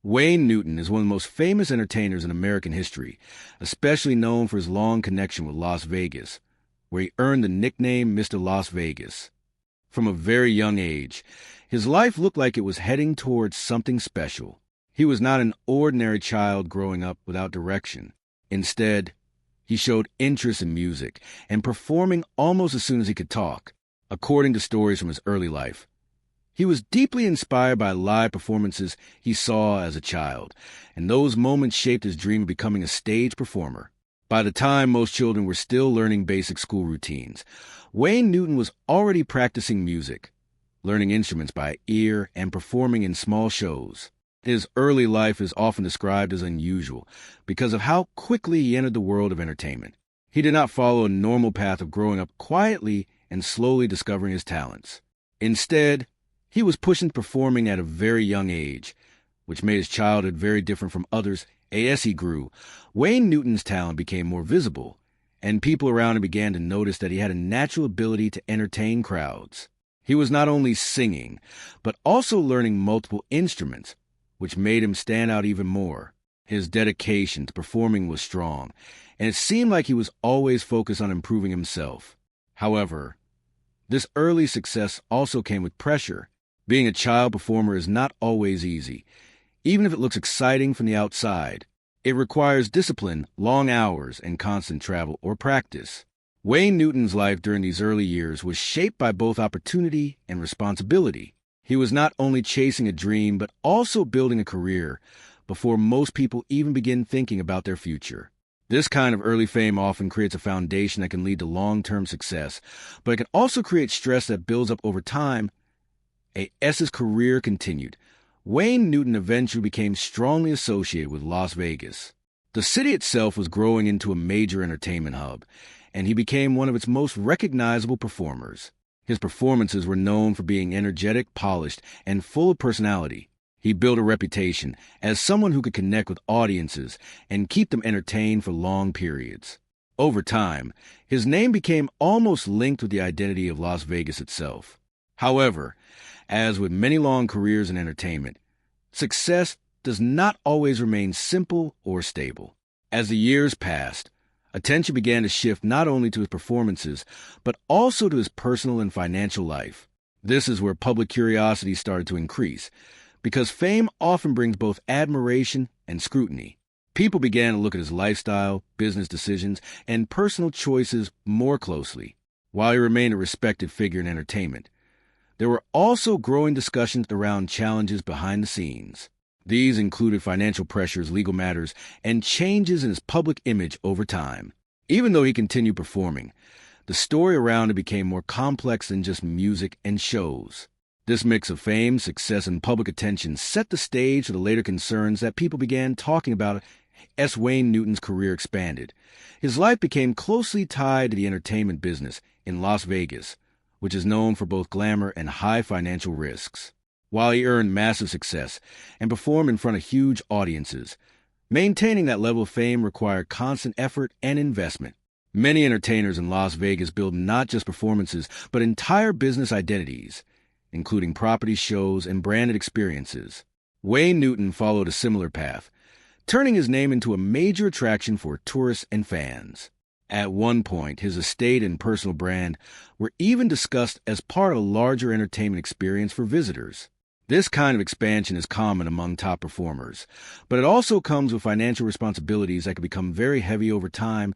Wayne Newton is one of the most famous entertainers in American history, especially known for his long connection with Las Vegas, where he earned the nickname Mr. Las Vegas. From a very young age, his life looked like it was heading towards something special. He was not an ordinary child growing up without direction. Instead, he showed interest in music and performing almost as soon as he could talk, according to stories from his early life. He was deeply inspired by live performances he saw as a child, and those moments shaped his dream of becoming a stage performer. By the time most children were still learning basic school routines, Wayne Newton was already practicing music, learning instruments by ear, and performing in small shows. His early life is often described as unusual because of how quickly he entered the world of entertainment. He did not follow a normal path of growing up quietly and slowly discovering his talents. Instead, he was pushed into performing at a very young age, which made his childhood very different from others. As he grew, Wayne Newton's talent became more visible, and people around him began to notice that he had a natural ability to entertain crowds. He was not only singing, but also learning multiple instruments, which made him stand out even more. His dedication to performing was strong, and it seemed like he was always focused on improving himself. However, this early success also came with pressure. Being a child performer is not always easy, even if it looks exciting from the outside. It requires discipline, long hours, and constant travel or practice. Wayne Newton's life during these early years was shaped by both opportunity and responsibility. He was not only chasing a dream, but also building a career before most people even begin thinking about their future. This kind of early fame often creates a foundation that can lead to long-term success, but it can also create stress that builds up over time. As his career continued, Wayne Newton eventually became strongly associated with Las Vegas. The city itself was growing into a major entertainment hub, and he became one of its most recognizable performers. His performances were known for being energetic, polished, and full of personality. He built a reputation as someone who could connect with audiences and keep them entertained for long periods. Over time, his name became almost linked with the identity of Las Vegas itself. However, as with many long careers in entertainment, success does not always remain simple or stable. As the years passed, attention began to shift not only to his performances, but also to his personal and financial life. This is where public curiosity started to increase, because fame often brings both admiration and scrutiny. People began to look at his lifestyle, business decisions, and personal choices more closely. While he remained a respected figure in entertainment, there were also growing discussions around challenges behind the scenes. These included financial pressures, legal matters, and changes in his public image over time. Even though he continued performing, the story around it became more complex than just music and shows. This mix of fame, success, and public attention set the stage for the later concerns that people began talking about as Wayne Newton's career expanded. His life became closely tied to the entertainment business in Las Vegas, which is known for both glamour and high financial risks. While he earned massive success and performed in front of huge audiences, maintaining that level of fame required constant effort and investment. Many entertainers in Las Vegas build not just performances, but entire business identities, including property shows and branded experiences. Wayne Newton followed a similar path, turning his name into a major attraction for tourists and fans. At one point, his estate and personal brand were even discussed as part of a larger entertainment experience for visitors. This kind of expansion is common among top performers, but it also comes with financial responsibilities that can become very heavy over time.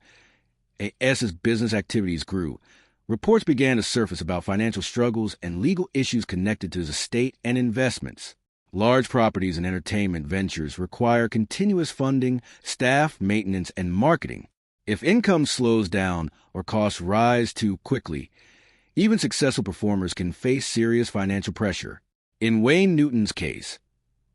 As his business activities grew, reports began to surface about financial struggles and legal issues connected to his estate and investments. Large properties and entertainment ventures require continuous funding, staff, maintenance, and marketing. If income slows down or costs rise too quickly, even successful performers can face serious financial pressure. In Wayne Newton's case,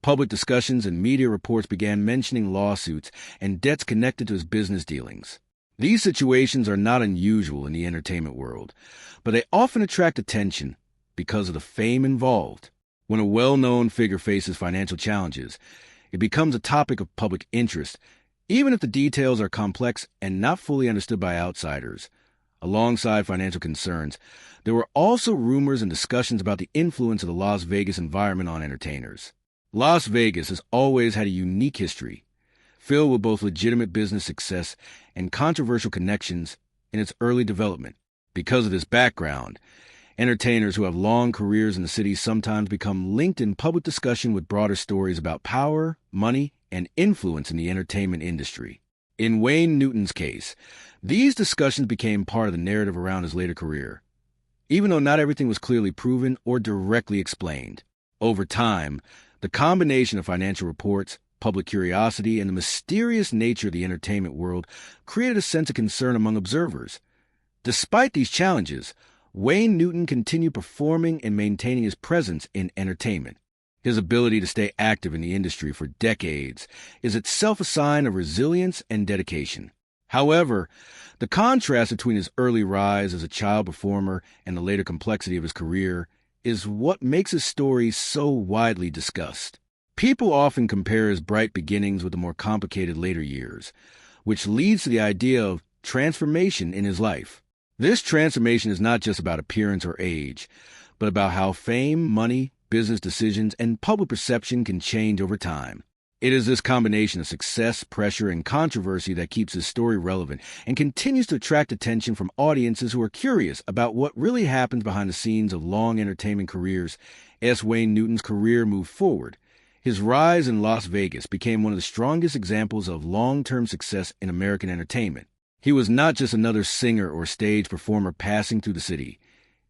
public discussions and media reports began mentioning lawsuits and debts connected to his business dealings. These situations are not unusual in the entertainment world, but they often attract attention because of the fame involved. When a well-known figure faces financial challenges, it becomes a topic of public interest, even if the details are complex and not fully understood by outsiders. Alongside financial concerns, there were also rumors and discussions about the influence of the Las Vegas environment on entertainers. Las Vegas has always had a unique history, filled with both legitimate business success and controversial connections in its early development. Because of this background, entertainers who have long careers in the city sometimes become linked in public discussion with broader stories about power, money, and influence in the entertainment industry. In Wayne Newton's case, these discussions became part of the narrative around his later career, even though not everything was clearly proven or directly explained. Over time, the combination of financial reports, public curiosity, and the mysterious nature of the entertainment world created a sense of concern among observers. Despite these challenges, Wayne Newton continued performing and maintaining his presence in entertainment. His ability to stay active in the industry for decades is itself a sign of resilience and dedication. However, the contrast between his early rise as a child performer and the later complexity of his career is what makes his story so widely discussed. People often compare his bright beginnings with the more complicated later years, which leads to the idea of transformation in his life. This transformation is not just about appearance or age, but about how fame, money, business decisions, and public perception can change over time. It is this combination of success, pressure, and controversy that keeps his story relevant and continues to attract attention from audiences who are curious about what really happens behind the scenes of long entertainment careers. As Wayne Newton's career moved forward, his rise in Las Vegas became one of the strongest examples of long-term success in American entertainment. He was not just another singer or stage performer passing through the city.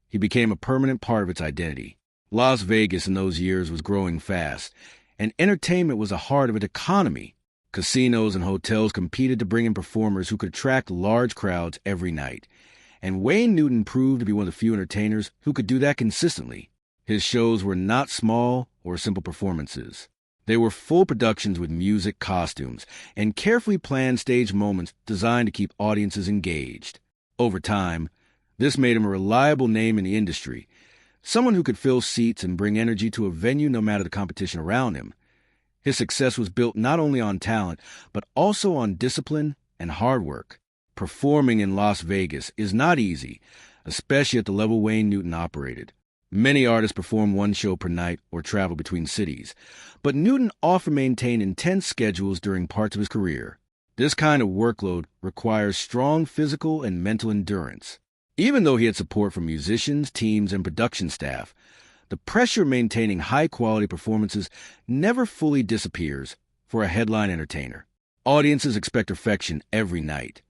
He became a permanent part of its identity. Las Vegas in those years was growing fast, and entertainment was the heart of its economy. Casinos and hotels competed to bring in performers who could attract large crowds every night, and Wayne Newton proved to be one of the few entertainers who could do that consistently. His shows were not small or simple performances. They were full productions with music, costumes, and carefully planned stage moments designed to keep audiences engaged. Over time, this made him a reliable name in the industry, someone who could fill seats and bring energy to a venue no matter the competition around him. His success was built not only on talent, but also on discipline and hard work. Performing in Las Vegas is not easy, especially at the level Wayne Newton operated. Many artists perform one show per night or travel between cities, but Newton often maintained intense schedules during parts of his career. This kind of workload requires strong physical and mental endurance. Even though he had support from musicians, teams, and production staff, the pressure of maintaining high-quality performances never fully disappears for a headline entertainer. Audiences expect perfection every night.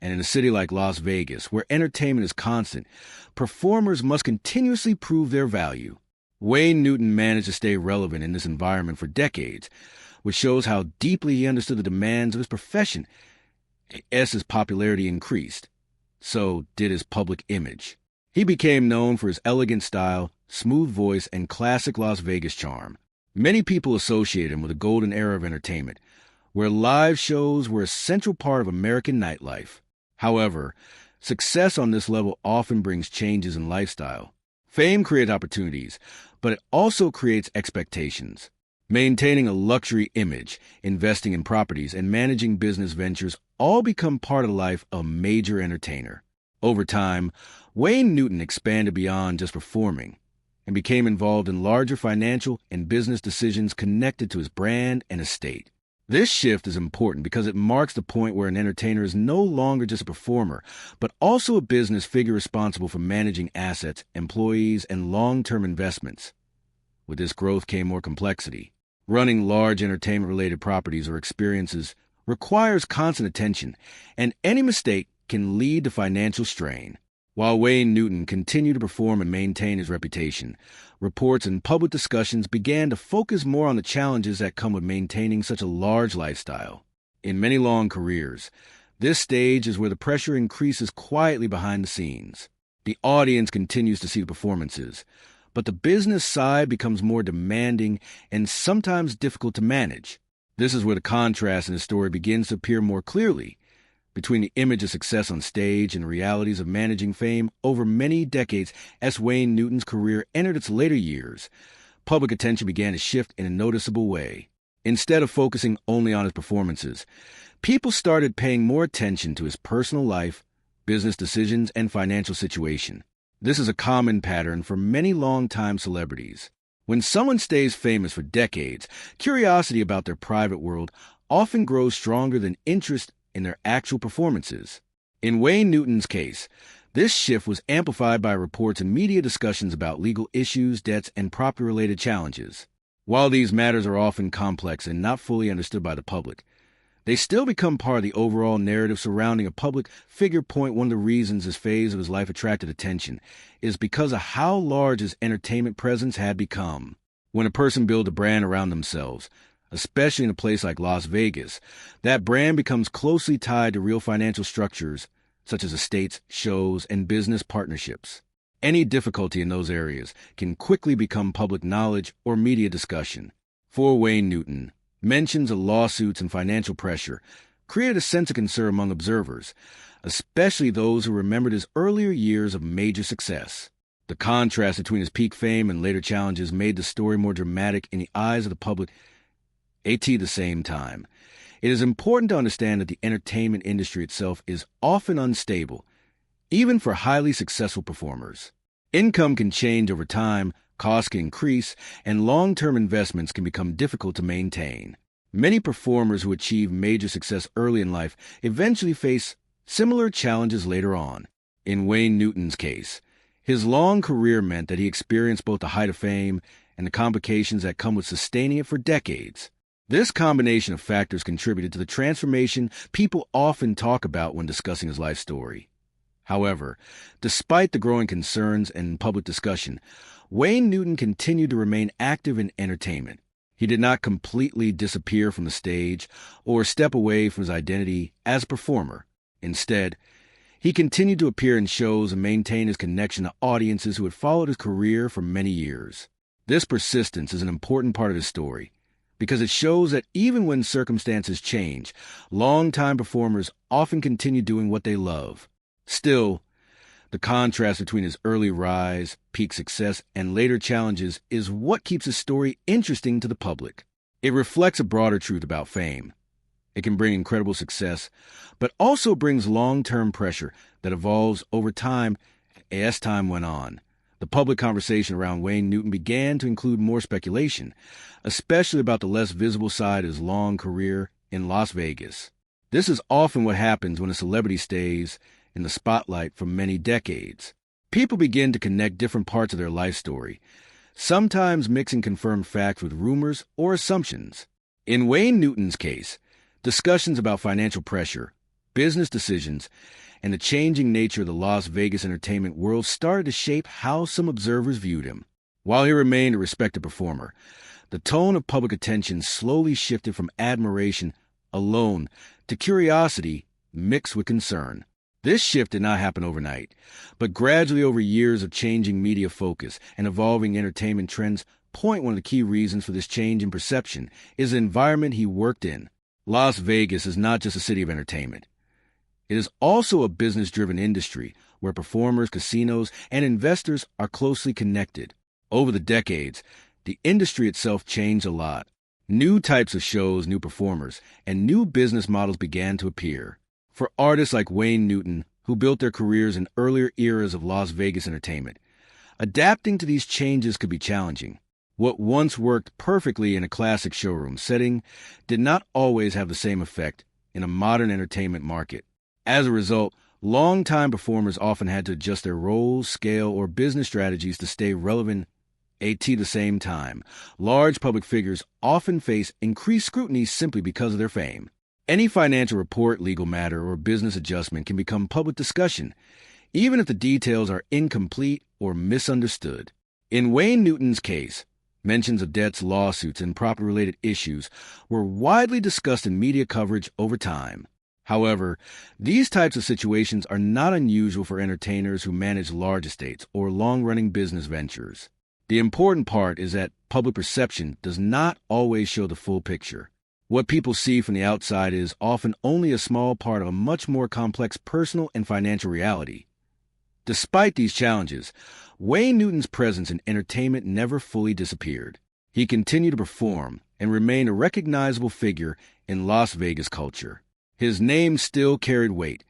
And in a city like Las Vegas, where entertainment is constant, performers must continuously prove their value. Wayne Newton managed to stay relevant in this environment for decades, which shows how deeply he understood the demands of his profession. As his popularity increased, so did his public image. He became known for his elegant style, smooth voice, and classic Las Vegas charm. Many people associate him with the golden era of entertainment, where live shows were a central part of American nightlife. However, success on this level often brings changes in lifestyle. Fame creates opportunities, but it also creates expectations. Maintaining a luxury image, investing in properties, and managing business ventures all become part of the life of a major entertainer. Over time, Wayne Newton expanded beyond just performing and became involved in larger financial and business decisions connected to his brand and estate. This shift is important because it marks the point where an entertainer is no longer just a performer, but also a business figure responsible for managing assets, employees, and long-term investments. With this growth came more complexity. Running large entertainment-related properties or experiences requires constant attention, and any mistake can lead to financial strain. While Wayne Newton continued to perform and maintain his reputation, reports and public discussions began to focus more on the challenges that come with maintaining such a large lifestyle. In many long careers, this stage is where the pressure increases quietly behind the scenes. The audience continues to see the performances, but the business side becomes more demanding and sometimes difficult to manage. This is where the contrast in the story begins to appear more clearly, between the image of success on stage and the realities of managing fame over many decades. As Wayne Newton's career entered its later years, public attention began to shift in a noticeable way. Instead of focusing only on his performances, people started paying more attention to his personal life, business decisions, and financial situation. This is a common pattern for many longtime celebrities. When someone stays famous for decades, curiosity about their private world often grows stronger than interest in their actual performances. In Wayne Newton's case, this shift was amplified by reports and media discussions about legal issues, debts, and property-related challenges. While these matters are often complex and not fully understood by the public, they still become part of the overall narrative surrounding a public figure. One of the reasons this phase of his life attracted attention is because of how large his entertainment presence had become. When a person builds a brand around themselves, especially in a place like Las Vegas, that brand becomes closely tied to real financial structures such as estates, shows, and business partnerships. Any difficulty in those areas can quickly become public knowledge or media discussion. For Wayne Newton, mentions of lawsuits and financial pressure created a sense of concern among observers, especially those who remembered his earlier years of major success. The contrast between his peak fame and later challenges made the story more dramatic in the eyes of the public. At the same time, it is important to understand that the entertainment industry itself is often unstable, even for highly successful performers. Income can change over time, costs can increase, and long-term investments can become difficult to maintain. Many performers who achieve major success early in life eventually face similar challenges later on. In Wayne Newton's case, his long career meant that he experienced both the height of fame and the complications that come with sustaining it for decades. This combination of factors contributed to the transformation people often talk about when discussing his life story. However, despite the growing concerns and public discussion, Wayne Newton continued to remain active in entertainment. He did not completely disappear from the stage or step away from his identity as a performer. Instead, he continued to appear in shows and maintain his connection to audiences who had followed his career for many years. This persistence is an important part of his story, because it shows that even when circumstances change, longtime performers often continue doing what they love. Still, the contrast between his early rise, peak success, and later challenges is what keeps his story interesting to the public. It reflects a broader truth about fame. It can bring incredible success, but also brings long-term pressure that evolves over time as time went on. The public conversation around Wayne Newton began to include more speculation, especially about the less visible side of his long career in Las Vegas. This is often what happens when a celebrity stays in the spotlight for many decades. People begin to connect different parts of their life story, sometimes mixing confirmed facts with rumors or assumptions. In Wayne Newton's case, discussions about financial pressure, business decisions, and the changing nature of the Las Vegas entertainment world started to shape how some observers viewed him. While he remained a respected performer, the tone of public attention slowly shifted from admiration alone to curiosity mixed with concern. This shift did not happen overnight, but gradually over years of changing media focus and evolving entertainment trends. One of the key reasons for this change in perception is the environment he worked in. Las Vegas is not just a city of entertainment. It is also a business-driven industry where performers, casinos, and investors are closely connected. Over the decades, the industry itself changed a lot. New types of shows, new performers, and new business models began to appear. For artists like Wayne Newton, who built their careers in earlier eras of Las Vegas entertainment, adapting to these changes could be challenging. What once worked perfectly in a classic showroom setting did not always have the same effect in a modern entertainment market. As a result, longtime performers often had to adjust their roles, scale, or business strategies to stay relevant. At the same time, large public figures often face increased scrutiny simply because of their fame. Any financial report, legal matter, or business adjustment can become public discussion, even if the details are incomplete or misunderstood. In Wayne Newton's case, mentions of debts, lawsuits, and property-related issues were widely discussed in media coverage over time. However, these types of situations are not unusual for entertainers who manage large estates or long-running business ventures. The important part is that public perception does not always show the full picture. What people see from the outside is often only a small part of a much more complex personal and financial reality. Despite these challenges, Wayne Newton's presence in entertainment never fully disappeared. He continued to perform and remained a recognizable figure in Las Vegas culture. His name still carried weight,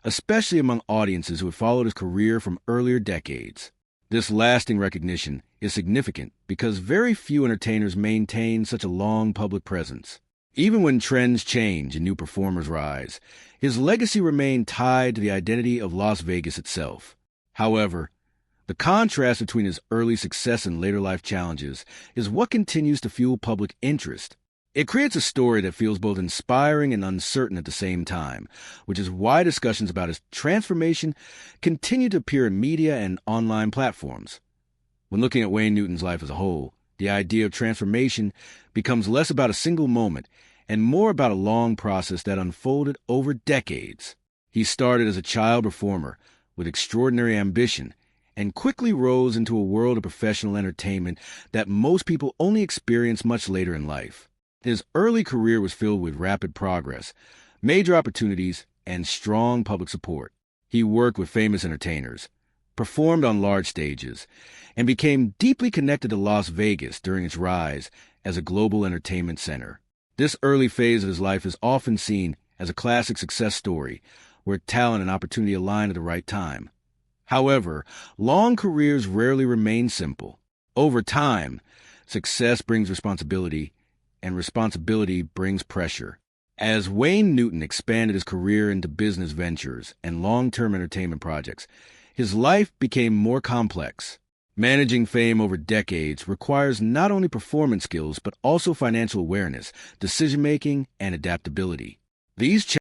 especially among audiences who had followed his career from earlier decades. This lasting recognition is significant because very few entertainers maintain such a long public presence. Even when trends change and new performers rise, his legacy remained tied to the identity of Las Vegas itself. However, the contrast between his early success and later life challenges is what continues to fuel public interest. It creates a story that feels both inspiring and uncertain at the same time, which is why discussions about his transformation continue to appear in media and online platforms. When looking at Wayne Newton's life as a whole, the idea of transformation becomes less about a single moment and more about a long process that unfolded over decades. He started as a child performer with extraordinary ambition and quickly rose into a world of professional entertainment that most people only experience much later in life. His early career was filled with rapid progress, major opportunities, and strong public support. He worked with famous entertainers, performed on large stages, and became deeply connected to Las Vegas during its rise as a global entertainment center. This early phase of his life is often seen as a classic success story where talent and opportunity align at the right time. However, long careers rarely remain simple. Over time, success brings responsibility, and responsibility brings pressure. As Wayne Newton expanded his career into business ventures and long-term entertainment projects, his life became more complex. Managing fame over decades requires not only performance skills but also financial awareness, decision-making, and adaptability. These